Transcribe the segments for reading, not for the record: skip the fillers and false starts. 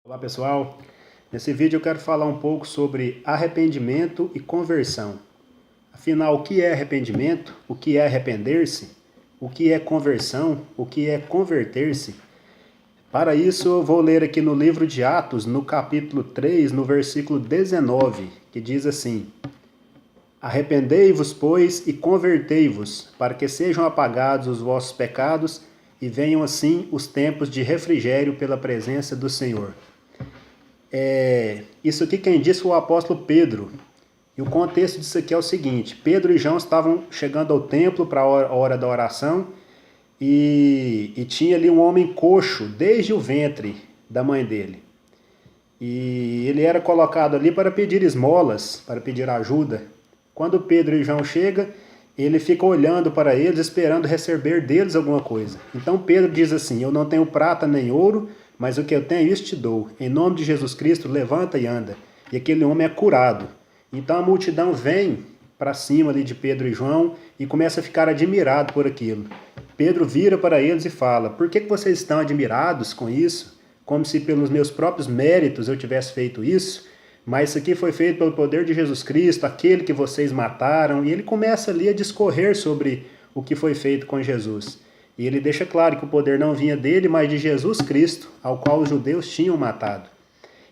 Olá pessoal, nesse vídeo eu quero falar um pouco sobre arrependimento e conversão. Afinal, o que é arrependimento? O que é arrepender-se? O que é conversão? O que é converter-se? Para isso eu vou ler aqui no livro de Atos, no capítulo 3, no versículo 19, que diz assim: Arrependei-vos, pois, e convertei-vos, para que sejam apagados os vossos pecados e venham assim os tempos de refrigério pela presença do Senhor. Isso aqui quem disse foi o apóstolo Pedro. E o contexto disso aqui é o seguinte: Pedro e João estavam chegando ao templo para a hora da oração e tinha ali um homem coxo desde o ventre da mãe dele. E ele era colocado ali para pedir esmolas, para pedir ajuda. Quando Pedro e João chegam, ele fica olhando para eles, esperando receber deles alguma coisa. Então Pedro diz assim: eu não tenho prata nem ouro, mas o que eu tenho, isso te dou. Em nome de Jesus Cristo, levanta e anda. E aquele homem é curado. Então a multidão vem para cima ali de Pedro e João e começa a ficar admirado por aquilo. Pedro vira para eles e fala: por que vocês estão admirados com isso? Como se pelos meus próprios méritos eu tivesse feito isso? Mas isso aqui foi feito pelo poder de Jesus Cristo, aquele que vocês mataram. E ele começa ali a discorrer sobre o que foi feito com Jesus. E ele deixa claro que o poder não vinha dele, mas de Jesus Cristo, ao qual os judeus tinham matado.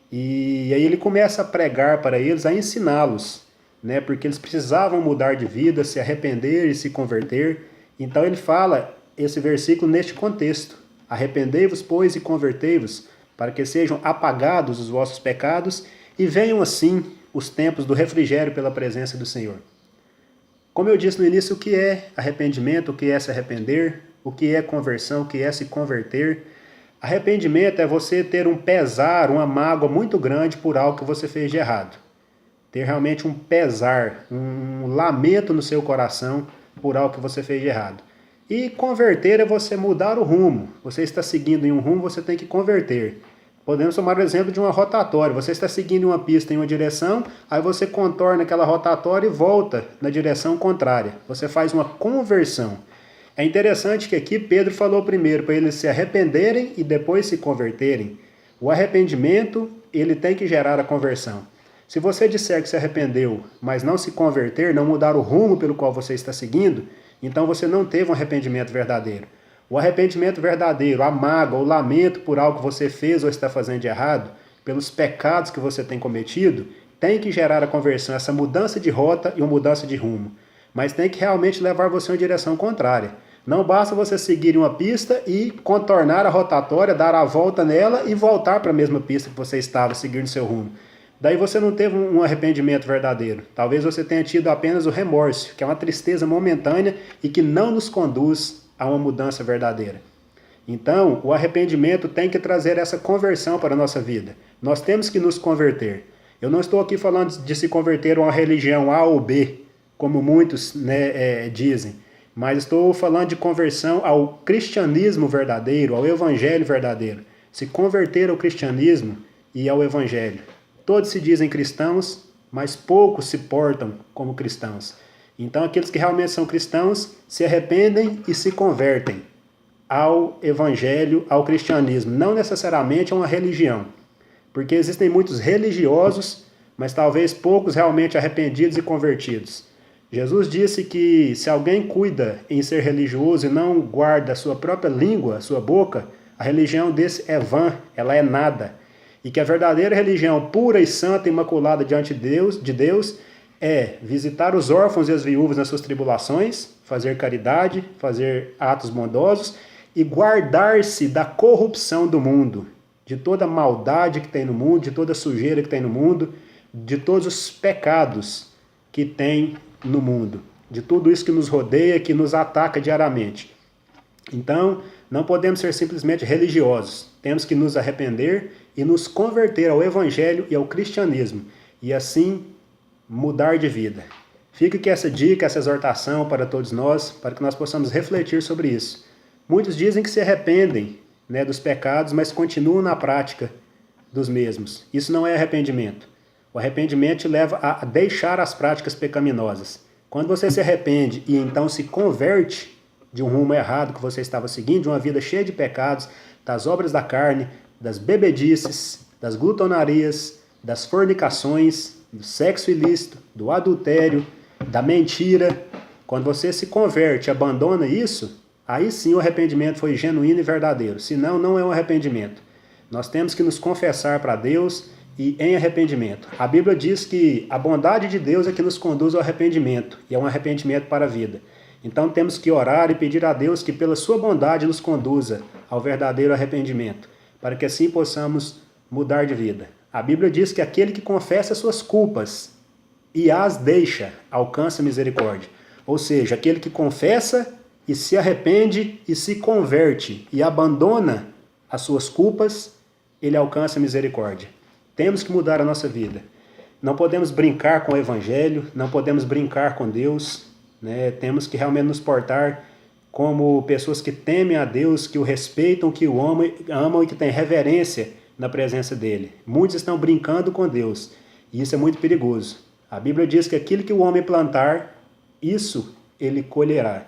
E aí ele começa a pregar para eles, a ensiná-los, né? Porque eles precisavam mudar de vida, se arrepender e se converter. Então ele fala esse versículo neste contexto: arrependei-vos, pois, e convertei-vos, para que sejam apagados os vossos pecados e venham assim os tempos do refrigério pela presença do Senhor. Como eu disse no início, o que é arrependimento, o que é se arrepender, o que é conversão, o que é se converter? Arrependimento é você ter um pesar, uma mágoa muito grande por algo que você fez de errado. Ter realmente um pesar, um lamento no seu coração por algo que você fez de errado. E converter é você mudar o rumo. Você está seguindo em um rumo, você tem que converter. Podemos tomar o exemplo de uma rotatória. Você está seguindo uma pista em uma direção, aí você contorna aquela rotatória e volta na direção contrária. Você faz uma conversão. É interessante que aqui Pedro falou primeiro para eles se arrependerem e depois se converterem. O arrependimento, ele tem que gerar a conversão. Se você disser que se arrependeu, mas não se converter, não mudar o rumo pelo qual você está seguindo, então você não teve um arrependimento verdadeiro. O arrependimento verdadeiro, a mágoa, o lamento por algo que você fez ou está fazendo de errado, pelos pecados que você tem cometido, tem que gerar a conversão, essa mudança de rota e uma mudança de rumo. Mas tem que realmente levar você em uma direção contrária. Não basta você seguir uma pista e contornar a rotatória, dar a volta nela e voltar para a mesma pista que você estava seguindo seu rumo. Daí você não teve um arrependimento verdadeiro. Talvez você tenha tido apenas o remorso, que é uma tristeza momentânea e que não nos conduz a uma mudança verdadeira. Então, o arrependimento tem que trazer essa conversão para a nossa vida. Nós temos que nos converter. Eu não estou aqui falando de se converter a uma religião A ou B, como muitos dizem. Mas estou falando de conversão ao cristianismo verdadeiro, ao evangelho verdadeiro. Se converter ao cristianismo e ao evangelho. Todos se dizem cristãos, mas poucos se portam como cristãos. Então aqueles que realmente são cristãos se arrependem e se convertem ao evangelho, ao cristianismo. Não necessariamente a uma religião. Porque existem muitos religiosos, mas talvez poucos realmente arrependidos e convertidos. Jesus disse que se alguém cuida em ser religioso e não guarda a sua própria língua, a sua boca, a religião desse é vã, ela é nada. E que a verdadeira religião pura e santa, imaculada diante de Deus, é visitar os órfãos e as viúvas nas suas tribulações, fazer caridade, fazer atos bondosos e guardar-se da corrupção do mundo, de toda a maldade que tem no mundo, de toda a sujeira que tem no mundo, de todos os pecados que tem no mundo, de tudo isso que nos rodeia, que nos ataca diariamente. Então, não podemos ser simplesmente religiosos. Temos que nos arrepender e nos converter ao evangelho e ao cristianismo, e assim mudar de vida. Fica aqui essa dica, essa exortação para todos nós, para que nós possamos refletir sobre isso. Muitos dizem que se arrependem, dos pecados, mas continuam na prática dos mesmos. Isso não é arrependimento. O arrependimento te leva a deixar as práticas pecaminosas. Quando você se arrepende e então se converte de um rumo errado que você estava seguindo, de uma vida cheia de pecados, das obras da carne, das bebedices, das glutonarias, das fornicações, do sexo ilícito, do adultério, da mentira. Quando você se converte, abandona isso, aí sim o arrependimento foi genuíno e verdadeiro. Senão, não é um arrependimento. Nós temos que nos confessar para Deus e em arrependimento. A Bíblia diz que a bondade de Deus é que nos conduz ao arrependimento, e é um arrependimento para a vida. Então temos que orar e pedir a Deus que pela sua bondade nos conduza ao verdadeiro arrependimento, para que assim possamos mudar de vida. A Bíblia diz que aquele que confessa suas culpas e as deixa, alcança misericórdia. Ou seja, aquele que confessa e se arrepende e se converte e abandona as suas culpas, ele alcança misericórdia. Temos que mudar a nossa vida. Não podemos brincar com o Evangelho, não podemos brincar com Deus, né? Temos que realmente nos portar como pessoas que temem a Deus, que o respeitam, que o amam e que têm reverência na presença dele. Muitos estão brincando com Deus e isso é muito perigoso. A Bíblia diz que aquilo que o homem plantar, isso ele colherá.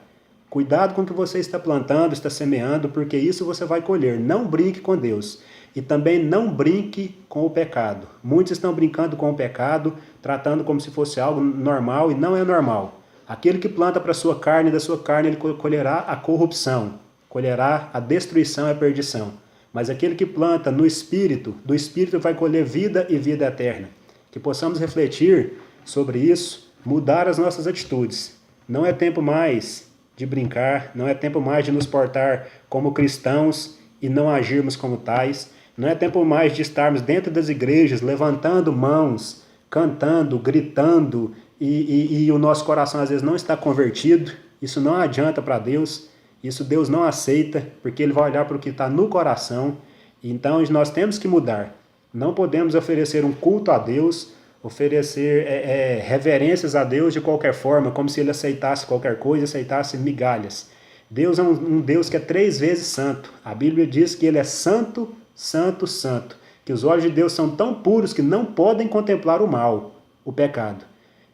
Cuidado com o que você está plantando, está semeando, porque isso você vai colher. Não brinque com Deus. E também não brinque com o pecado. Muitos estão brincando com o pecado, tratando como se fosse algo normal, e não é normal. Aquele que planta para a sua carne, da sua carne ele colherá a corrupção, colherá a destruição e a perdição. Mas aquele que planta no Espírito, do Espírito vai colher vida e vida eterna. Que possamos refletir sobre isso, mudar as nossas atitudes. Não é tempo mais de brincar, não é tempo mais de nos portar como cristãos e não agirmos como tais. Não é tempo mais de estarmos dentro das igrejas, levantando mãos, cantando, gritando, e o nosso coração às vezes não está convertido. Isso não adianta para Deus, isso Deus não aceita, porque Ele vai olhar para o que está no coração. Então nós temos que mudar. Não podemos oferecer um culto a Deus, oferecer reverências a Deus de qualquer forma, como se Ele aceitasse qualquer coisa, aceitasse migalhas. Deus é um Deus que é 3 vezes santo. A Bíblia diz que Ele é santo, santo, santo. Que os olhos de Deus são tão puros que não podem contemplar o mal, o pecado.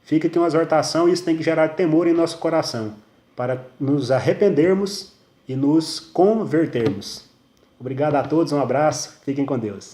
Fica aqui uma exortação e isso tem que gerar temor em nosso coração, para nos arrependermos e nos convertermos. Obrigado a todos, um abraço, fiquem com Deus.